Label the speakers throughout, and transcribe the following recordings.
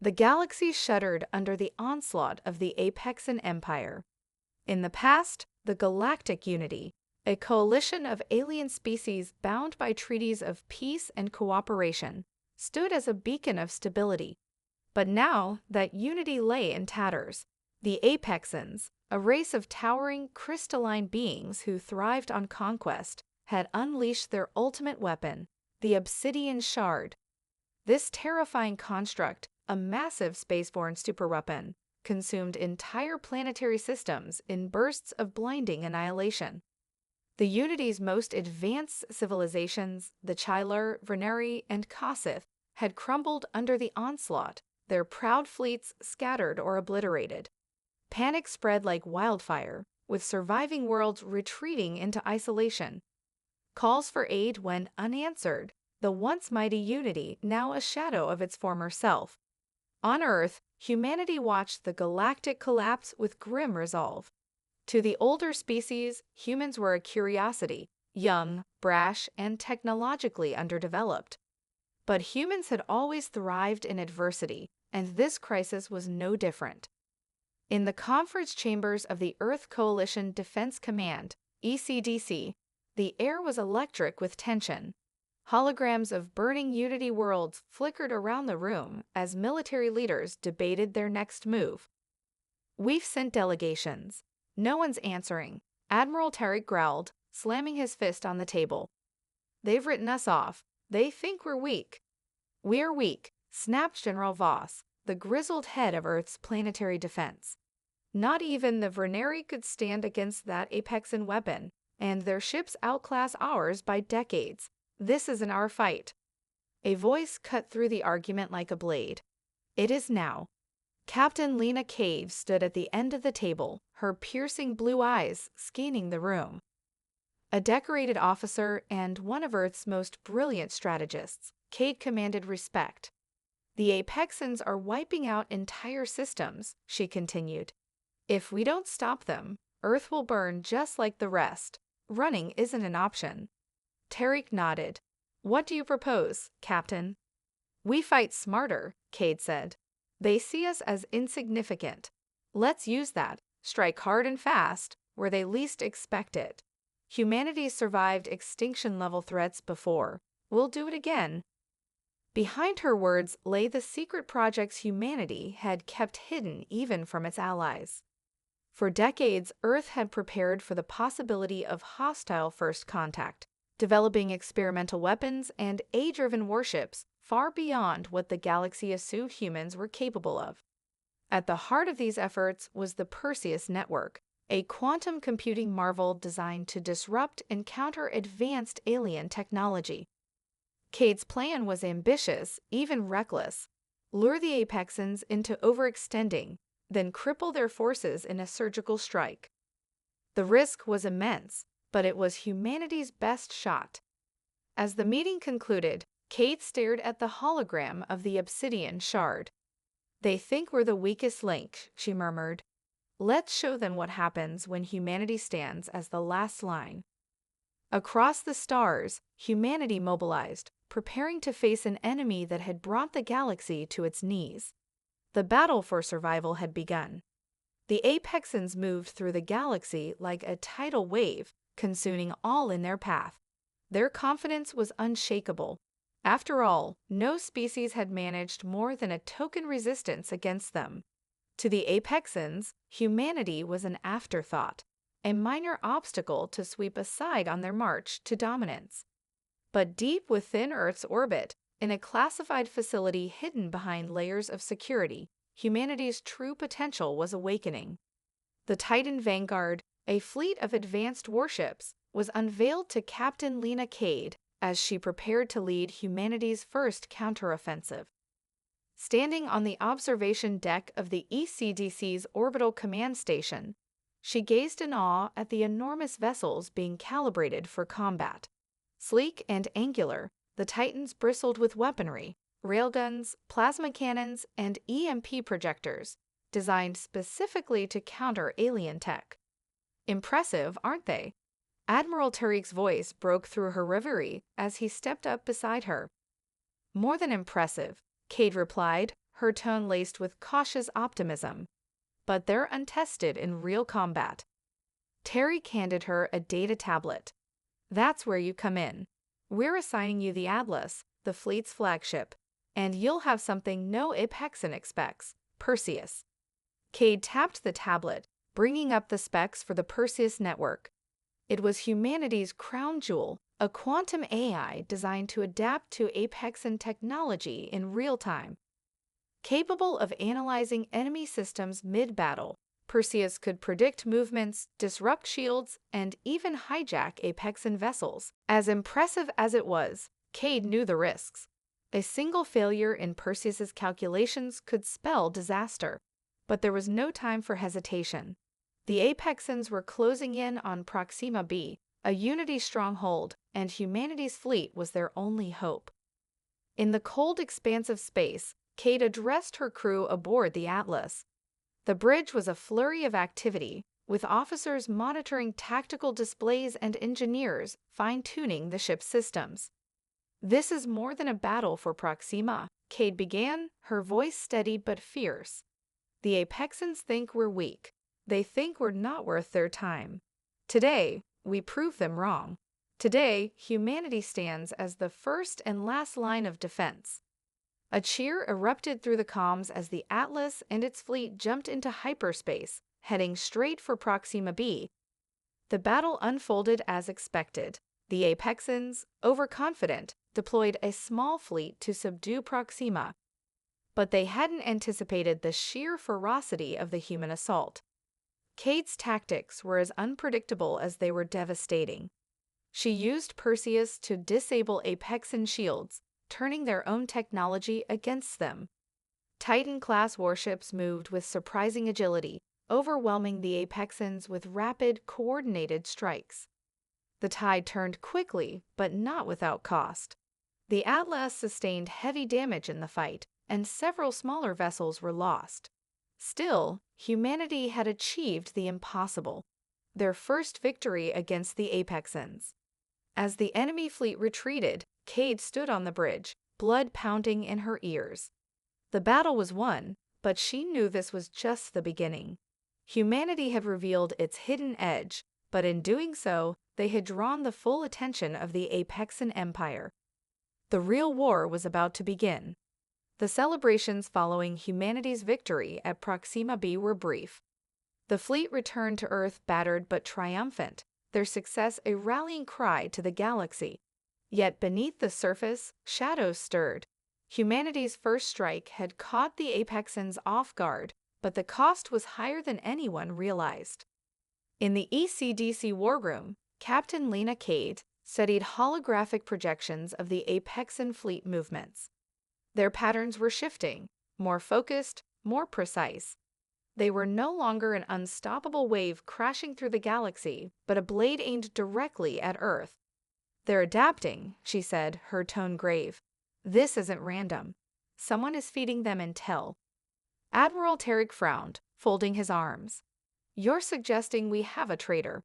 Speaker 1: The galaxy shuddered under the onslaught of the Apexan Empire. In the past, the Galactic Unity, a coalition of alien species bound by treaties of peace and cooperation, stood as a beacon of stability. But now that unity lay in tatters, the Apexans, a race of towering, crystalline beings who thrived on conquest, had unleashed their ultimate weapon, the Obsidian Shard. This terrifying construct, a massive spaceborne superweapon, consumed entire planetary systems in bursts of blinding annihilation. The Unity's most advanced civilizations, the Chyler, Verneri, and Kossith, had crumbled under the onslaught, their proud fleets scattered or obliterated. Panic spread like wildfire, with surviving worlds retreating into isolation. Calls for aid went unanswered, the once mighty Unity now a shadow of its former self. On Earth, humanity watched the galactic collapse with grim resolve. To the older species, humans were a curiosity, young, brash, and technologically underdeveloped. But humans had always thrived in adversity, and this crisis was no different. In the conference chambers of the Earth Coalition Defense Command, ECDC, the air was electric with tension. Holograms of burning Unity worlds flickered around the room as military leaders debated their next move. "We've sent delegations. No one's answering," Admiral Tarek growled, slamming his fist on the table. "They've written us off. They think we're weak." "We're weak," snapped General Voss, the grizzled head of Earth's planetary defense. "Not even the Verneri could stand against that Apexan weapon, and their ships outclass ours by decades. This isn't our fight." A voice cut through the argument like a blade. "It is now." Captain Lena Cave stood at the end of the table, her piercing blue eyes scanning the room. A decorated officer and one of Earth's most brilliant strategists, Cade commanded respect. "The Apexans are wiping out entire systems," she continued. "If we don't stop them, Earth will burn just like the rest. Running isn't an option." Tarek nodded. "What do you propose, Captain?" "We fight smarter," Cade said. "They see us as insignificant. Let's use that, strike hard and fast, where they least expect it. Humanity's survived extinction-level threats before. We'll do it again." Behind her words lay the secret projects humanity had kept hidden even from its allies. For decades, Earth had prepared for the possibility of hostile first contact, developing experimental weapons and AI-driven warships far beyond what the galaxy assumed humans were capable of. At the heart of these efforts was the Perseus Network, a quantum computing marvel designed to disrupt and counter advanced alien technology. Cade's plan was ambitious, even reckless: lure the Apexans into overextending, then cripple their forces in a surgical strike. The risk was immense, but it was humanity's best shot. As the meeting concluded, Cade stared at the hologram of the Obsidian Shard. "They think we're the weakest link," she murmured. "Let's show them what happens when humanity stands as the last line." Across the stars, humanity mobilized, preparing to face an enemy that had brought the galaxy to its knees. The battle for survival had begun. The Apexans moved through the galaxy like a tidal wave, consuming all in their path. Their confidence was unshakable. After all, no species had managed more than a token resistance against them. To the Apexans, humanity was an afterthought, a minor obstacle to sweep aside on their march to dominance. But deep within Earth's orbit, in a classified facility hidden behind layers of security, humanity's true potential was awakening. The Titan Vanguard, a fleet of advanced warships, was unveiled to Captain Lena Cade as she prepared to lead humanity's first counteroffensive. Standing on the observation deck of the ECDC's orbital command station, she gazed in awe at the enormous vessels being calibrated for combat. Sleek and angular, the Titans bristled with weaponry, railguns, plasma cannons, and EMP projectors, designed specifically to counter alien tech. "Impressive, aren't they?" Admiral Tarek's voice broke through her reverie as he stepped up beside her. "More than impressive," Cade replied, her tone laced with cautious optimism. "But they're untested in real combat." Tariq handed her a data tablet. "That's where you come in. We're assigning you the Atlas, the fleet's flagship, and you'll have something no Apexan expects, Perseus." Cade tapped the tablet, bringing up the specs for the Perseus network. It was humanity's crown jewel, a quantum AI designed to adapt to Apexan technology in real time. Capable of analyzing enemy systems mid-battle, Perseus could predict movements, disrupt shields, and even hijack Apexan vessels. As impressive as it was, Cade knew the risks. A single failure in Perseus's calculations could spell disaster. But there was no time for hesitation. The Apexans were closing in on Proxima B, a Unity stronghold, and humanity's fleet was their only hope. In the cold expanse of space, Cade addressed her crew aboard the Atlas. The bridge was a flurry of activity, with officers monitoring tactical displays and engineers fine-tuning the ship's systems. "This is more than a battle for Proxima," Cade began, her voice steady but fierce. "The Apexans think we're weak. They think we're not worth their time. Today, we prove them wrong. Today, humanity stands as the first and last line of defense." A cheer erupted through the comms as the Atlas and its fleet jumped into hyperspace, heading straight for Proxima B. The battle unfolded as expected. The Apexans, overconfident, deployed a small fleet to subdue Proxima. But they hadn't anticipated the sheer ferocity of the human assault. Cade's tactics were as unpredictable as they were devastating. She used Perseus to disable Apexan shields, turning their own technology against them. Titan-class warships moved with surprising agility, overwhelming the Apexans with rapid, coordinated strikes. The tide turned quickly, but not without cost. The Atlas sustained heavy damage in the fight, and several smaller vessels were lost. Still, humanity had achieved the impossible, their first victory against the Apexans. As the enemy fleet retreated, Cade stood on the bridge, blood pounding in her ears. The battle was won, but she knew this was just the beginning. Humanity had revealed its hidden edge, but in doing so, they had drawn the full attention of the Apexan Empire. The real war was about to begin. The celebrations following humanity's victory at Proxima B were brief. The fleet returned to Earth battered but triumphant, their success a rallying cry to the galaxy. Yet beneath the surface, shadows stirred. Humanity's first strike had caught the Apexans off guard, but the cost was higher than anyone realized. In the ECDC war room, Captain Lena Cade studied holographic projections of the Apexan fleet movements. Their patterns were shifting, more focused, more precise. They were no longer an unstoppable wave crashing through the galaxy, but a blade aimed directly at Earth. "They're adapting," she said, her tone grave. "This isn't random. Someone is feeding them intel." Admiral Tariq frowned, folding his arms. "You're suggesting we have a traitor."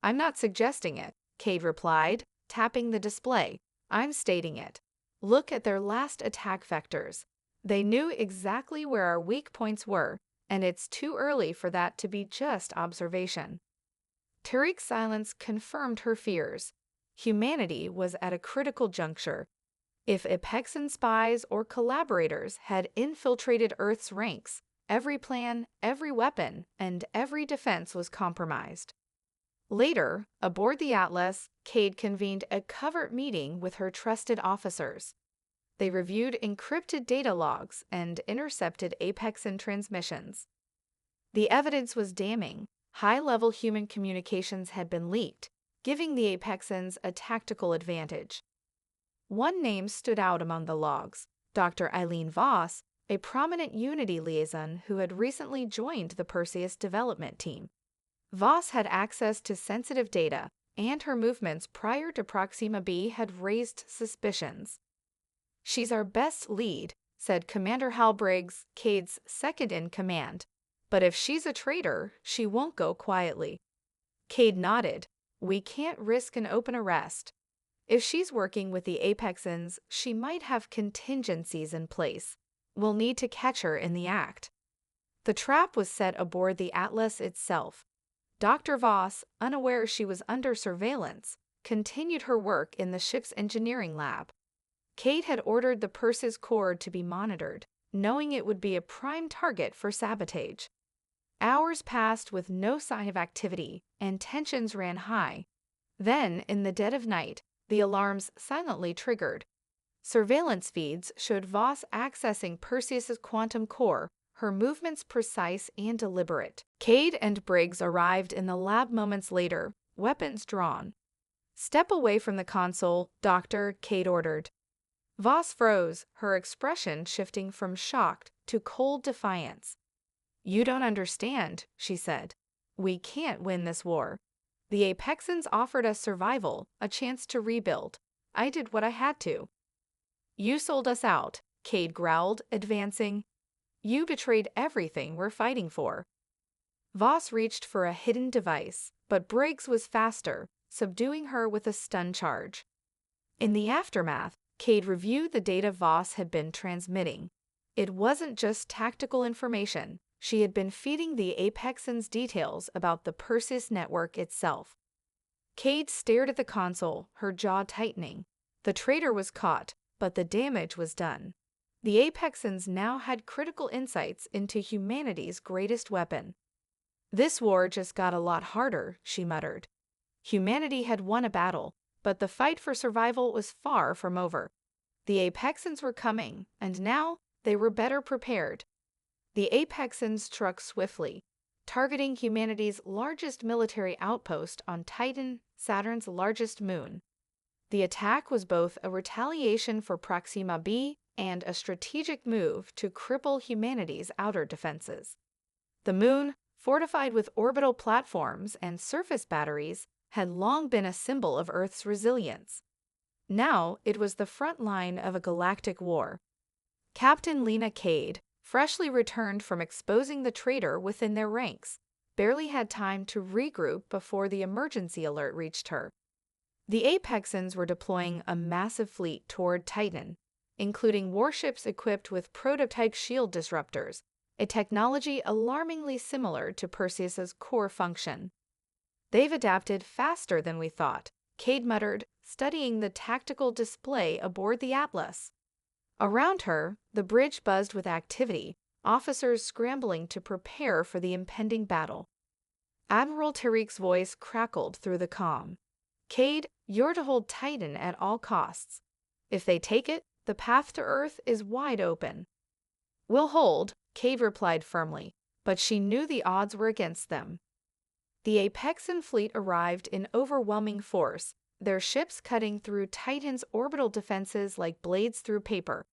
Speaker 1: "I'm not suggesting it," Cade replied, tapping the display. "I'm stating it. Look at their last attack vectors. They knew exactly where our weak points were, and it's too early for that to be just observation." Tariq's silence confirmed her fears. Humanity was at a critical juncture. If Apexan spies or collaborators had infiltrated Earth's ranks, every plan, every weapon, and every defense was compromised. Later, aboard the Atlas, Cade convened a covert meeting with her trusted officers. They reviewed encrypted data logs and intercepted Apexan transmissions. The evidence was damning. High-level human communications had been leaked, giving the Apexans a tactical advantage. One name stood out among the logs: Dr. Eileen Voss, a prominent Unity liaison who had recently joined the Perseus development team. Voss had access to sensitive data, and her movements prior to Proxima B had raised suspicions. "She's our best lead," said Commander Hal Briggs, Cade's second-in-command. "But if she's a traitor, she won't go quietly." Cade nodded. "We can't risk an open arrest. If she's working with the Apexans, she might have contingencies in place. We'll need to catch her in the act. The trap was set aboard the Atlas itself. Dr. Voss, unaware she was under surveillance, continued her work in the ship's engineering lab. Kate had ordered the Perseus core to be monitored, knowing it would be a prime target for sabotage. Hours passed with no sign of activity, and tensions ran high. Then, in the dead of night, the alarms silently triggered. Surveillance feeds showed Voss accessing Perseus's quantum core, her movements precise and deliberate. Cade and Briggs arrived in the lab moments later, weapons drawn. "Step away from the console, Doctor," Cade ordered. Voss froze, her expression shifting from shocked to cold defiance. "You don't understand," she said. "We can't win this war. The Apexans offered us survival, a chance to rebuild. I did what I had to." "You sold us out," Cade growled, advancing. "You betrayed everything we're fighting for." Voss reached for a hidden device, but Briggs was faster, subduing her with a stun charge. In the aftermath, Cade reviewed the data Voss had been transmitting. It wasn't just tactical information. She had been feeding the Apexans details about the Perseus network itself. Cade stared at the console, her jaw tightening. The traitor was caught, but the damage was done. The Apexans now had critical insights into humanity's greatest weapon. "This war just got a lot harder," she muttered. Humanity had won a battle, but the fight for survival was far from over. The Apexans were coming, and now they were better prepared. The Apexans struck swiftly, targeting humanity's largest military outpost on Titan, Saturn's largest moon. The attack was both a retaliation for Proxima b and a strategic move to cripple humanity's outer defenses. The moon, fortified with orbital platforms and surface batteries, had long been a symbol of Earth's resilience. Now it was the front line of a galactic war. Captain Lena Cade, freshly returned from exposing the traitor within their ranks, barely had time to regroup before the emergency alert reached her. The Apexans were deploying a massive fleet toward Titan, including warships equipped with prototype shield disruptors, a technology alarmingly similar to Perseus's core function. "They've adapted faster than we thought," Cade muttered, studying the tactical display aboard the Atlas. Around her, the bridge buzzed with activity, officers scrambling to prepare for the impending battle. Admiral Tariq's voice crackled through the comm. "Cade, you're to hold Titan at all costs. If they take it, the path to Earth is wide open." "We'll hold," Cade replied firmly, but she knew the odds were against them. The Apexan fleet arrived in overwhelming force, their ships cutting through Titan's orbital defenses like blades through paper.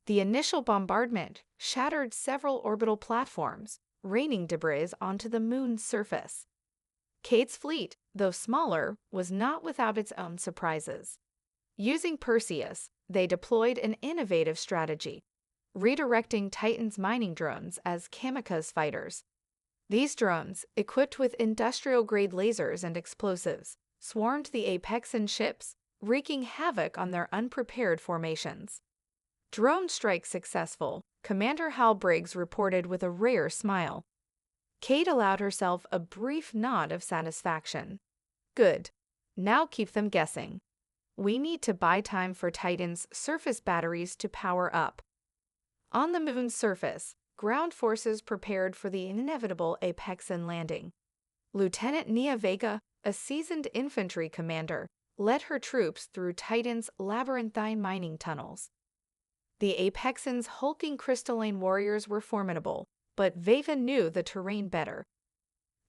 Speaker 1: The initial bombardment shattered several orbital platforms, raining debris onto the moon's surface. Cade's fleet, though smaller, was not without its own surprises. Using Perseus, they deployed an innovative strategy, redirecting Titan's mining drones as kamikaze fighters. These drones, equipped with industrial-grade lasers and explosives, swarmed the Apexan ships, wreaking havoc on their unprepared formations. "Drone strike successful," Commander Hal Briggs reported with a rare smile. Cade allowed herself a brief nod of satisfaction. "Good. Now keep them guessing. We need to buy time for Titan's surface batteries to power up." On the moon's surface, ground forces prepared for the inevitable Apexan landing. Lieutenant Nia Vega, a seasoned infantry commander, led her troops through Titan's labyrinthine mining tunnels. The Apexan's hulking crystalline warriors were formidable, but Vega knew the terrain better.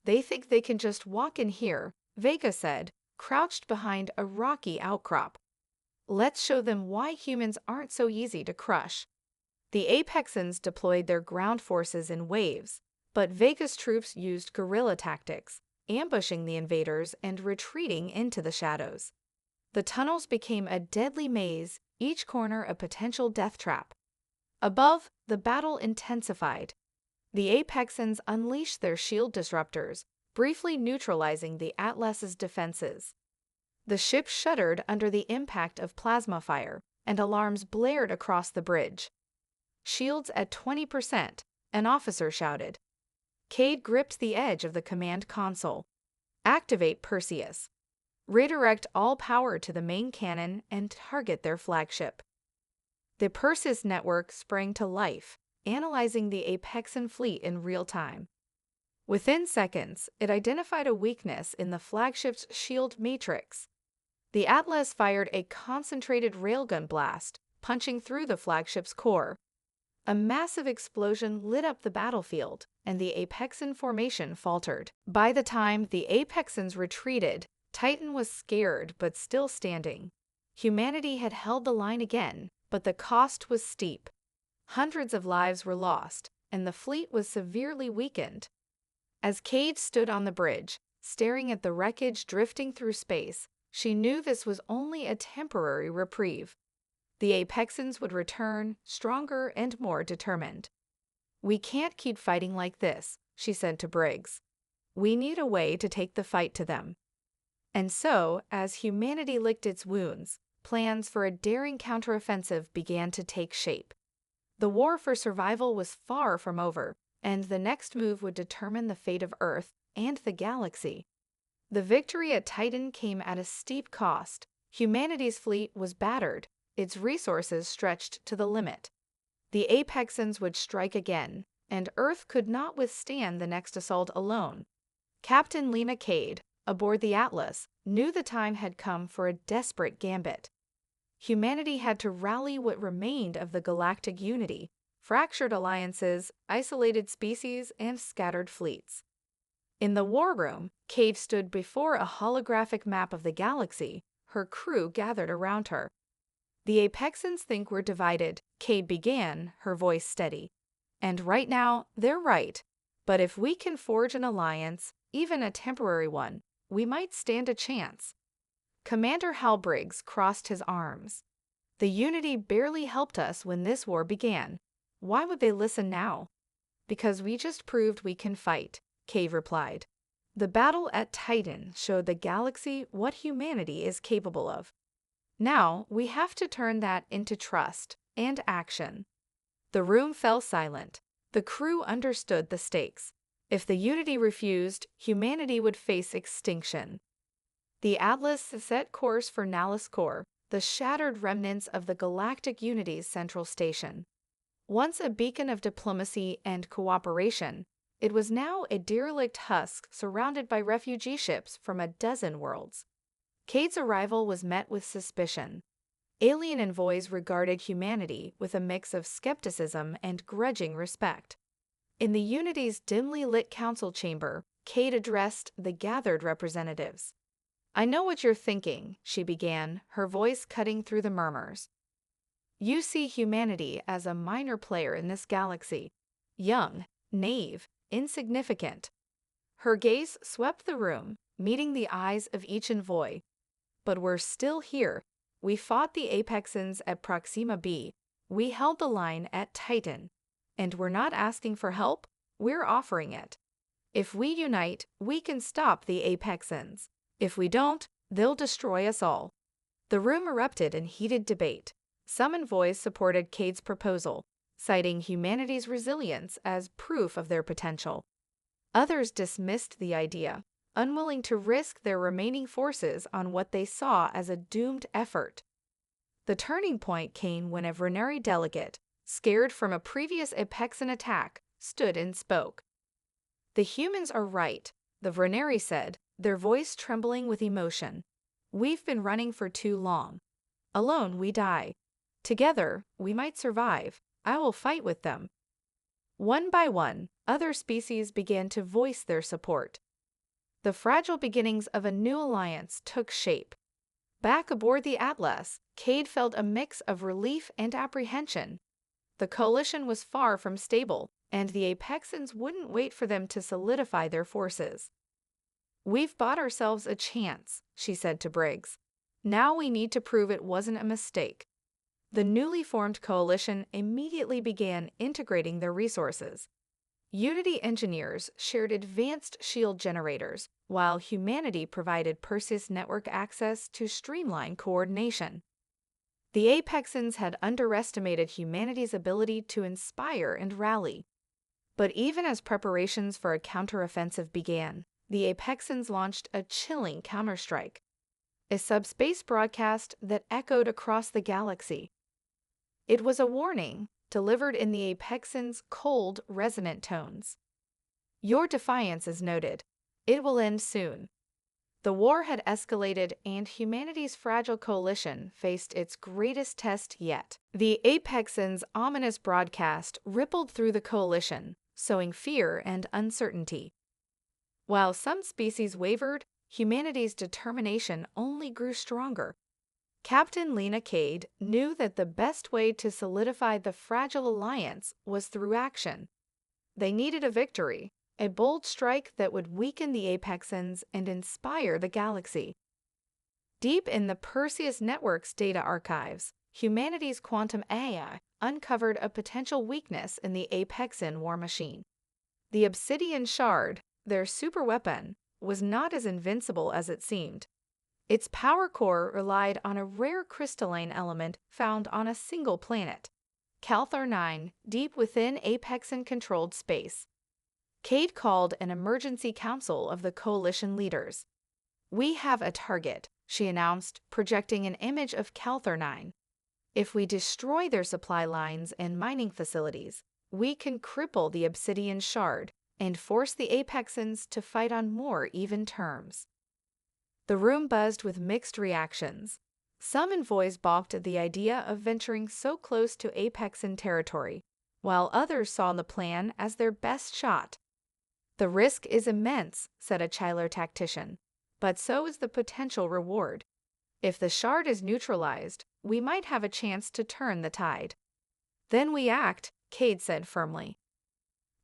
Speaker 1: "They think they can just walk in here," Vega said, crouched behind a rocky outcrop. "Let's show them why humans aren't so easy to crush." The Apexans deployed their ground forces in waves, but Vega's troops used guerrilla tactics, ambushing the invaders and retreating into the shadows. The tunnels became a deadly maze, each corner a potential death trap. Above, the battle intensified. The Apexans unleashed their shield disruptors, briefly neutralizing the Atlas's defenses. The ship shuddered under the impact of plasma fire, and alarms blared across the bridge. Shields at 20%, an officer shouted. Cade gripped the edge of the command console. Activate Perseus. Redirect all power to the main cannon and target their flagship. The Perseus network sprang to life, analyzing the Apexan fleet in real time. Within seconds, it identified a weakness in the flagship's shield matrix. The Atlas fired a concentrated railgun blast, punching through the flagship's core. A massive explosion lit up the battlefield, and the Apexan formation faltered. By the time the Apexans retreated, Titan was scared but still standing. Humanity had held the line again, but the cost was steep. Hundreds of lives were lost, and the fleet was severely weakened. As Cade stood on the bridge, staring at the wreckage drifting through space, she knew this was only a temporary reprieve. The Apexans would return, stronger and more determined. "We can't keep fighting like this," she said to Briggs. "We need a way to take the fight to them." And so, as humanity licked its wounds, plans for a daring counteroffensive began to take shape. The war for survival was far from over, and the next move would determine the fate of Earth and the galaxy. The victory at Titan came at a steep cost. Humanity's fleet was battered, its resources stretched to the limit. The Apexans would strike again, and Earth could not withstand the next assault alone. Captain Lena Cade, aboard the Atlas, knew the time had come for a desperate gambit. Humanity had to rally what remained of the galactic unity, fractured alliances, isolated species, and scattered fleets. In the war room, Cade stood before a holographic map of the galaxy, her crew gathered around her. "The Apexans think we're divided," Cade began, her voice steady. "And right now, they're right. But if we can forge an alliance, even a temporary one, we might stand a chance." Commander Hal Briggs crossed his arms. "The Unity barely helped us when this war began. Why would they listen now?" "Because we just proved we can fight," Cade replied. "The battle at Titan showed the galaxy what humanity is capable of. Now we have to turn that into trust and action." The room fell silent. The crew understood the stakes. If the Unity refused, humanity would face extinction. The Atlas set course for Nalus Core, the shattered remnants of the Galactic Unity's central station. Once a beacon of diplomacy and cooperation, it was now a derelict husk surrounded by refugee ships from a dozen worlds. Cade's arrival was met with suspicion. Alien envoys regarded humanity with a mix of skepticism and grudging respect. In the Unity's dimly lit council chamber, Cade addressed the gathered representatives. "I know what you're thinking," she began, her voice cutting through the murmurs. "You see humanity as a minor player in this galaxy. Young, naive, insignificant." Her gaze swept the room, meeting the eyes of each envoy. "But we're still here. We fought the Apexans at Proxima B. We held the line at Titan. And we're not asking for help, we're offering it. If we unite, we can stop the Apexans. If we don't, they'll destroy us all." The room erupted in heated debate. Some envoys supported Cade's proposal, citing humanity's resilience as proof of their potential. Others dismissed the idea, unwilling to risk their remaining forces on what they saw as a doomed effort. The turning point came when a Vrenari delegate, scared from a previous Apexan attack, stood and spoke. "The humans are right," the Vrenari said, their voice trembling with emotion. "We've been running for too long. Alone we die. Together we might survive. I will fight with them." One by one, other species began to voice their support. The fragile beginnings of a new alliance took shape. Back aboard the Atlas, Cade felt a mix of relief and apprehension. The coalition was far from stable, and the Apexans wouldn't wait for them to solidify their forces. "We've bought ourselves a chance," she said to Briggs. "Now we need to prove it wasn't a mistake." The newly formed coalition immediately began integrating their resources. Unity engineers shared advanced shield generators, while humanity provided Perseus network access to streamline coordination. The Apexans had underestimated humanity's ability to inspire and rally. But even as preparations for a counteroffensive began, the Apexans launched a chilling counterstrike, a subspace broadcast that echoed across the galaxy. It was a warning, delivered in the Apexans' cold, resonant tones. Your defiance is noted. It will end soon. The war had escalated, and humanity's fragile coalition faced its greatest test yet. The Apexans' ominous broadcast rippled through the coalition, sowing fear and uncertainty. While some species wavered, humanity's determination only grew stronger. Captain Lena Cade knew that the best way to solidify the fragile alliance was through action. They needed a victory, a bold strike that would weaken the Apexans and inspire the galaxy. Deep in the Perseus Network's data archives, humanity's quantum AI uncovered a potential weakness in the Apexan war machine. The obsidian shard, their superweapon, was not as invincible as it seemed. Its power core relied on a rare crystalline element found on a single planet, Calthar 9, deep within Apexan-controlled space. Cade called an emergency council of the coalition leaders. "We have a target," she announced, projecting an image of Calthar 9. "If we destroy their supply lines and mining facilities, we can cripple the obsidian shard and force the Apexans to fight on more even terms." The room buzzed with mixed reactions. Some envoys balked at the idea of venturing so close to Apexan territory, while others saw the plan as their best shot. "The risk is immense," said a Chyler tactician, "but so is the potential reward. If the shard is neutralized, we might have a chance to turn the tide." "Then we act," Cade said firmly.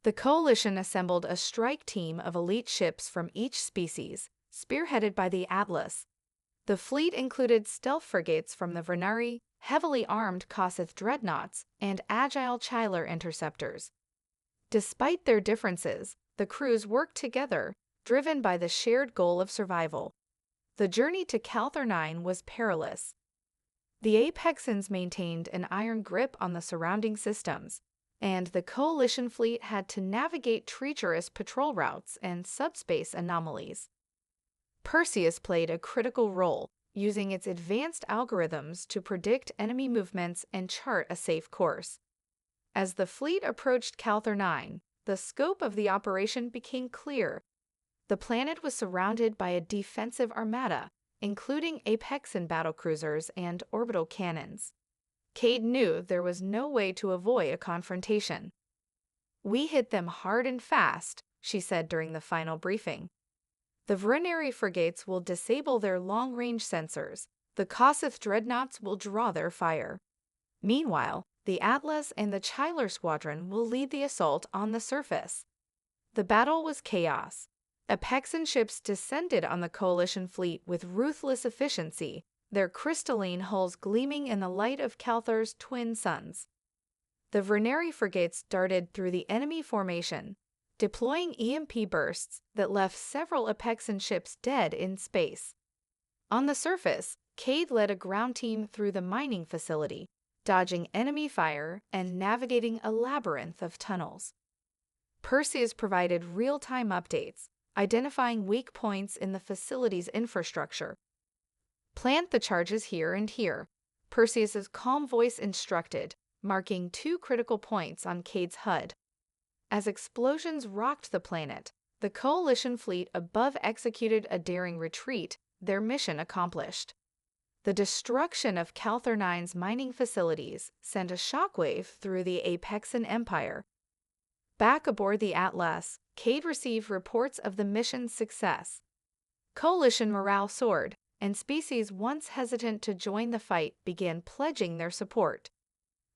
Speaker 1: The coalition assembled a strike team of elite ships from each species, spearheaded by the Atlas. The fleet included stealth frigates from the Vernari, heavily armed Kossith dreadnoughts, and agile Chyler interceptors. Despite their differences, the crews worked together, driven by the shared goal of survival. The journey to Calthar 9 was perilous. The Apexans maintained an iron grip on the surrounding systems, and the coalition fleet had to navigate treacherous patrol routes and subspace anomalies. Perseus played a critical role, using its advanced algorithms to predict enemy movements and chart a safe course. As the fleet approached Calthar 9, the scope of the operation became clear. The planet was surrounded by a defensive armada, including Apexan battlecruisers and orbital cannons. Cade knew there was no way to avoid a confrontation. "We hit them hard and fast," she said during the final briefing. "The Vernari frigates will disable their long-range sensors. The Kossith dreadnoughts will draw their fire. Meanwhile, the Atlas and the Chyler squadron will lead the assault on the surface." The battle was chaos. Apexan ships descended on the coalition fleet with ruthless efficiency, their crystalline hulls gleaming in the light of Calthar's twin suns. The Vernari frigates darted through the enemy formation, deploying EMP bursts that left several Apexan ships dead in space. On the surface, Cade led a ground team through the mining facility, dodging enemy fire and navigating a labyrinth of tunnels. Perseus provided real-time updates, identifying weak points in the facility's infrastructure. "Plant the charges here and here," Perseus's calm voice instructed, marking 2 critical points on Cade's HUD. As explosions rocked the planet, the coalition fleet above executed a daring retreat, their mission accomplished. The destruction of Calthar 9's mining facilities sent a shockwave through the Apexan Empire. Back aboard the Atlas, Cade received reports of the mission's success. Coalition morale soared, and species once hesitant to join the fight began pledging their support.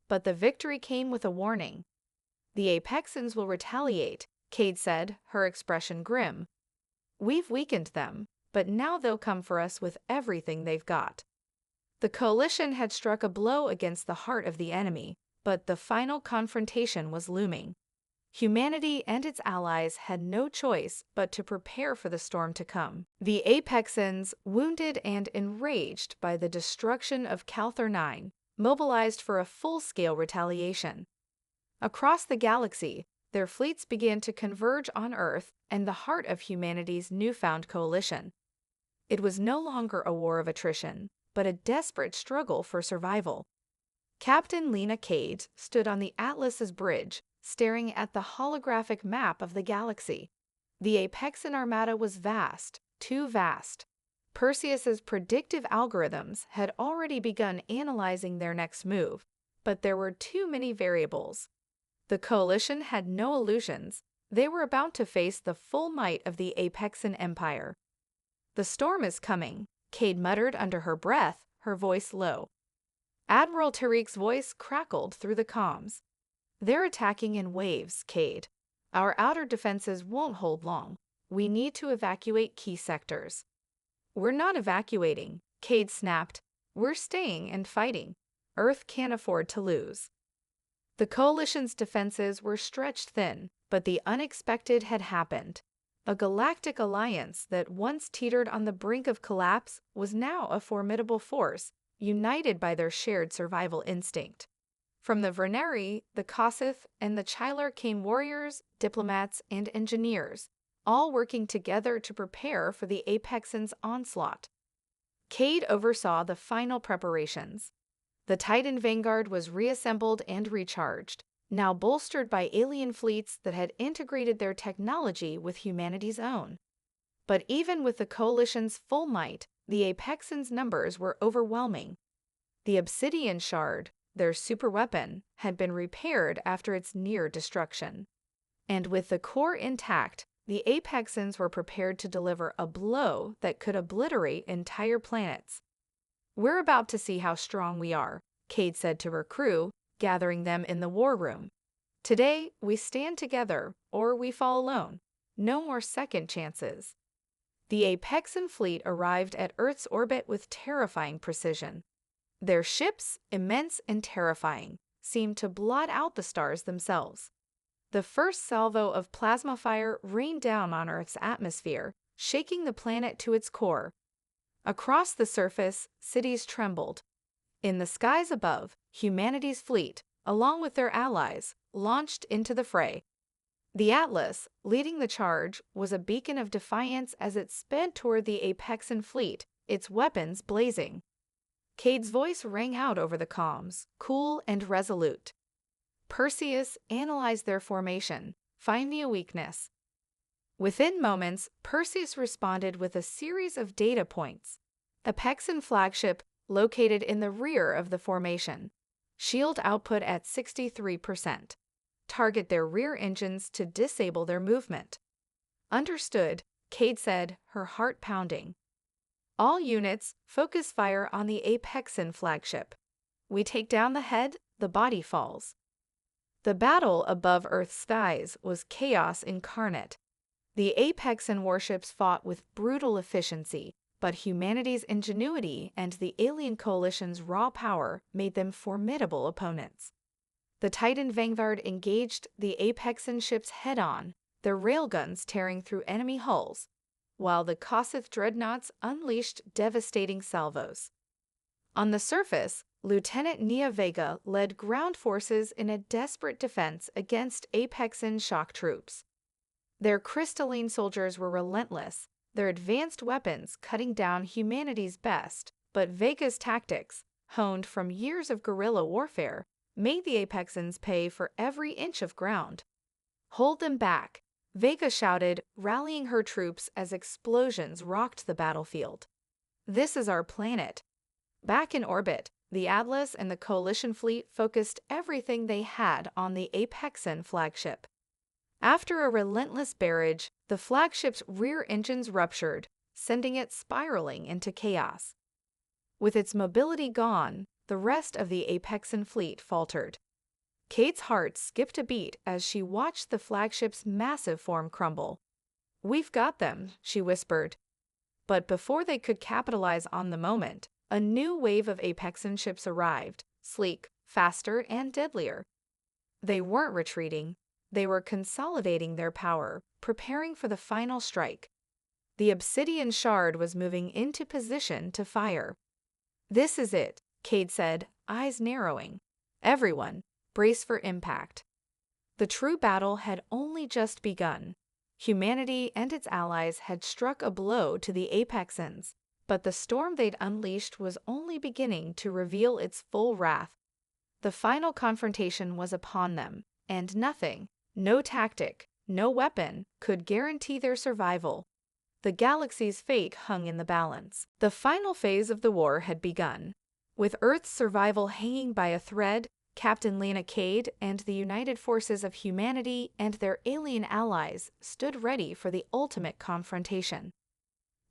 Speaker 1: But the victory came with a warning. "The Apexans will retaliate," Cade said, her expression grim. "We've weakened them, but now they'll come for us with everything they've got." The coalition had struck a blow against the heart of the enemy, but the final confrontation was looming. Humanity and its allies had no choice but to prepare for the storm to come. The Apexans, wounded and enraged by the destruction of Calthar 9, mobilized for a full-scale retaliation. Across the galaxy, their fleets began to converge on Earth and the heart of humanity's newfound coalition. It was no longer a war of attrition, but a desperate struggle for survival. Captain Lena Cade stood on the Atlas's bridge, staring at the holographic map of the galaxy. The Apexan armada was vast, too vast. Perseus's predictive algorithms had already begun analyzing their next move, but there were too many variables. The coalition had no illusions. They were about to face the full might of the Apexan Empire. "The storm is coming," Cade muttered under her breath, her voice low. Admiral Tariq's voice crackled through the comms. "They're attacking in waves, Cade. Our outer defenses won't hold long. We need to evacuate key sectors." "We're not evacuating," Cade snapped. "We're staying and fighting. Earth can't afford to lose." The coalition's defenses were stretched thin, but the unexpected had happened. A galactic alliance that once teetered on the brink of collapse was now a formidable force, united by their shared survival instinct. From the Verneri, the Kossith, and the Chylar came warriors, diplomats, and engineers, all working together to prepare for the Apexan's onslaught. Cade oversaw the final preparations. The Titan Vanguard was reassembled and recharged, now bolstered by alien fleets that had integrated their technology with humanity's own. But even with the coalition's full might, the Apexans' numbers were overwhelming. The Obsidian Shard, their superweapon, had been repaired after its near destruction. And with the core intact, the Apexans were prepared to deliver a blow that could obliterate entire planets. "We're about to see how strong we are," Cade said to her crew, gathering them in the war room. "Today, we stand together, or we fall alone. No more second chances." The Apexan fleet arrived at Earth's orbit with terrifying precision. Their ships, immense and terrifying, seemed to blot out the stars themselves. The first salvo of plasma fire rained down on Earth's atmosphere, shaking the planet to its core. Across the surface, cities trembled. In the skies above, humanity's fleet, along with their allies, launched into the fray. The Atlas, leading the charge, was a beacon of defiance as it sped toward the Apexan fleet, its weapons blazing. Cade's voice rang out over the comms, cool and resolute. "Perseus, analyze their formation. Find me a weakness." Within moments, Perseus responded with a series of data points. Apexan flagship located in the rear of the formation. Shield output at 63%. Target their rear engines to disable their movement. "Understood," Cade said, her heart pounding. "All units, focus fire on the Apexan flagship. We take down the head, the body falls." The battle above Earth's skies was chaos incarnate. The Apexan warships fought with brutal efficiency, but humanity's ingenuity and the alien coalition's raw power made them formidable opponents. The Titan Vanguard engaged the Apexan ships head-on, their railguns tearing through enemy hulls, while the Kossith dreadnoughts unleashed devastating salvos. On the surface, Lieutenant Nia Vega led ground forces in a desperate defense against Apexan shock troops. Their crystalline soldiers were relentless, their advanced weapons cutting down humanity's best, but Vega's tactics, honed from years of guerrilla warfare, made the Apexans pay for every inch of ground. "Hold them back," Vega shouted, rallying her troops as explosions rocked the battlefield. "This is our planet." Back in orbit, the Atlas and the Coalition fleet focused everything they had on the Apexan flagship. After a relentless barrage, the flagship's rear engines ruptured, sending it spiraling into chaos. With its mobility gone, the rest of the Apexan fleet faltered. Cade's heart skipped a beat as she watched the flagship's massive form crumble. "We've got them," she whispered. But before they could capitalize on the moment, a new wave of Apexan ships arrived, sleek, faster, and deadlier. They weren't retreating. They were consolidating their power, preparing for the final strike. The Obsidian Shard was moving into position to fire. "This is it," Cade said, eyes narrowing. Everyone, brace for impact. The true battle had only just begun. Humanity and its allies had struck a blow to the Apexans, but the storm they'd unleashed was only beginning to reveal its full wrath. The final confrontation was upon them, and nothing, no tactic, no weapon, could guarantee their survival. The galaxy's fate hung in the balance. The final phase of the war had begun. With Earth's survival hanging by a thread, Captain Lena Cade and the united forces of humanity and their alien allies stood ready for the ultimate confrontation.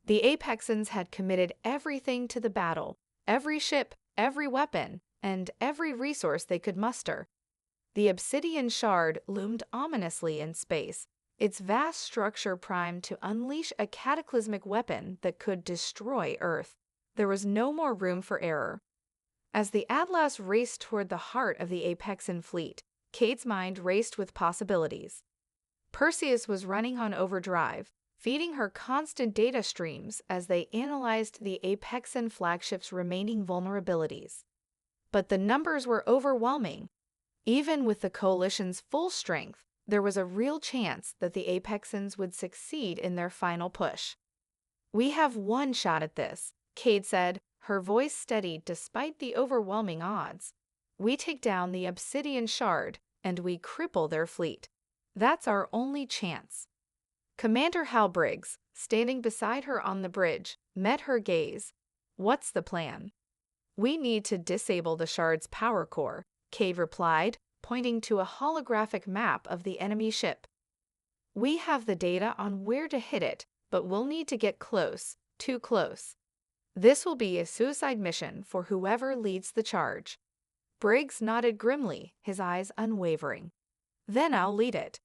Speaker 1: The Apexans had committed everything to the battle, every ship, every weapon, and every resource they could muster. The obsidian shard loomed ominously in space, its vast structure primed to unleash a cataclysmic weapon that could destroy Earth. There was no more room for error. As the Atlas raced toward the heart of the Apexan fleet, Cade's mind raced with possibilities. Perseus was running on overdrive, feeding her constant data streams as they analyzed the Apexan flagship's remaining vulnerabilities. But the numbers were overwhelming. Even with the coalition's full strength, there was a real chance that the Apexans would succeed in their final push. "We have one shot at this," Cade said, her voice steady despite the overwhelming odds. "We take down the obsidian shard, and we cripple their fleet. That's our only chance." Commander Hal Briggs, standing beside her on the bridge, met her gaze. "What's the plan?" "We need to disable the shard's power core," Cade replied, pointing to a holographic map of the enemy ship. "We have the data on where to hit it, but we'll need to get close, too close. This will be a suicide mission for whoever leads the charge." Briggs nodded grimly, his eyes unwavering. "Then I'll lead it."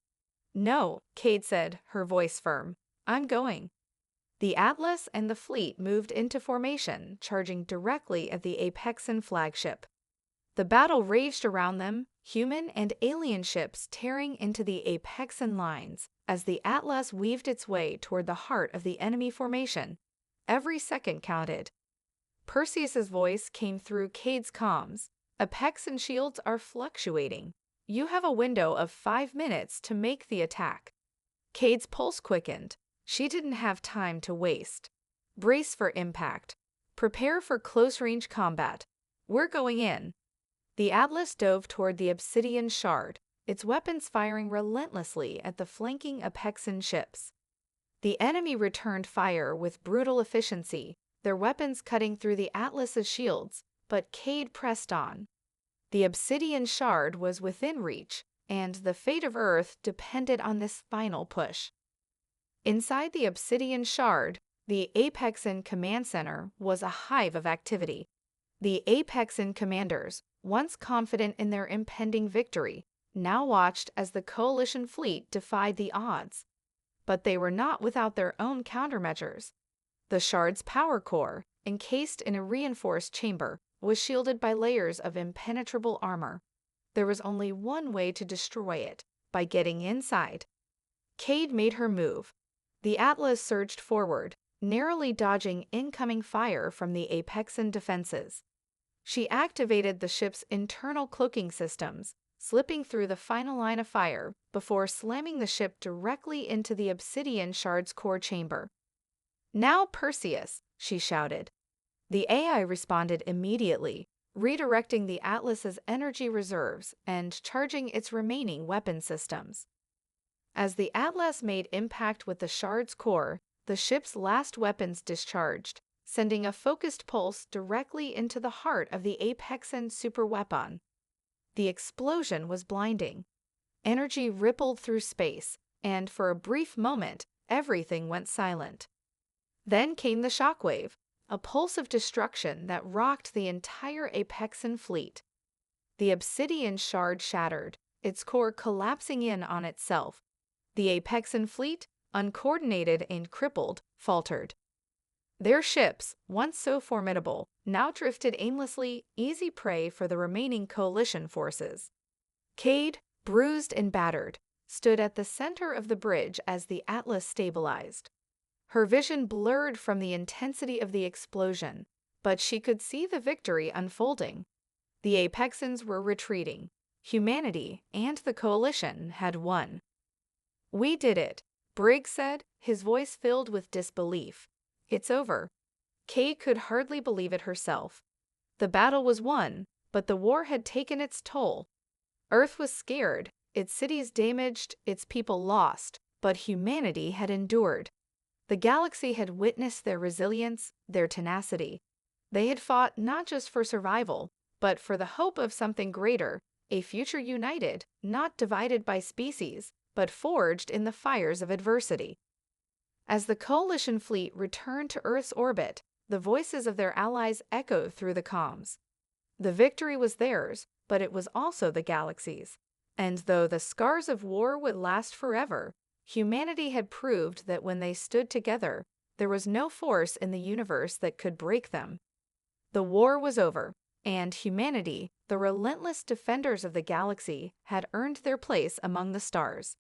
Speaker 1: "No," Cade said, her voice firm. "I'm going." The Atlas and the fleet moved into formation, charging directly at the Apexan flagship. The battle raged around them, human and alien ships tearing into the Apexan lines as the Atlas weaved its way toward the heart of the enemy formation. Every second counted. Perseus's voice came through Cade's comms. "Apexan shields are fluctuating. You have a window of 5 minutes to make the attack." Cade's pulse quickened. She didn't have time to waste. "Brace for impact. Prepare for close-range combat. We're going in." The Atlas dove toward the obsidian shard, its weapons firing relentlessly at the flanking Apexan ships. The enemy returned fire with brutal efficiency, their weapons cutting through the Atlas's shields, but Cade pressed on. The obsidian shard was within reach, and the fate of Earth depended on this final push. Inside the obsidian shard, the Apexan command center was a hive of activity. The Apexan commanders, once confident in their impending victory, now watched as the coalition fleet defied the odds. But they were not without their own countermeasures. The shard's power core, encased in a reinforced chamber, was shielded by layers of impenetrable armor. There was only one way to destroy it, by getting inside. Cade made her move. The Atlas surged forward, narrowly dodging incoming fire from the Apexan defenses. She activated the ship's internal cloaking systems, slipping through the final line of fire before slamming the ship directly into the obsidian shard's core chamber. "Now, Perseus," she shouted. The AI responded immediately, redirecting the Atlas's energy reserves and charging its remaining weapon systems. As the Atlas made impact with the shard's core, the ship's last weapons discharged, sending a focused pulse directly into the heart of the Apexan superweapon. The explosion was blinding. Energy rippled through space, and for a brief moment, everything went silent. Then came the shockwave, a pulse of destruction that rocked the entire Apexan fleet. The obsidian shard shattered, its core collapsing in on itself. The Apexan fleet, uncoordinated and crippled, faltered. Their ships, once so formidable, now drifted aimlessly, easy prey for the remaining coalition forces. Cade, bruised and battered, stood at the center of the bridge as the Atlas stabilized. Her vision blurred from the intensity of the explosion, but she could see the victory unfolding. The Apexans were retreating. Humanity and the Coalition had won. "We did it," Briggs said, his voice filled with disbelief. "It's over." Kay could hardly believe it herself. The battle was won, but the war had taken its toll. Earth was scared, its cities damaged, its people lost, but humanity had endured. The galaxy had witnessed their resilience, their tenacity. They had fought not just for survival, but for the hope of something greater, a future united, not divided by species, but forged in the fires of adversity. As the Coalition fleet returned to Earth's orbit, the voices of their allies echoed through the comms. The victory was theirs, but it was also the galaxy's. And though the scars of war would last forever, humanity had proved that when they stood together, there was no force in the universe that could break them. The war was over, and humanity, the relentless defenders of the galaxy, had earned their place among the stars.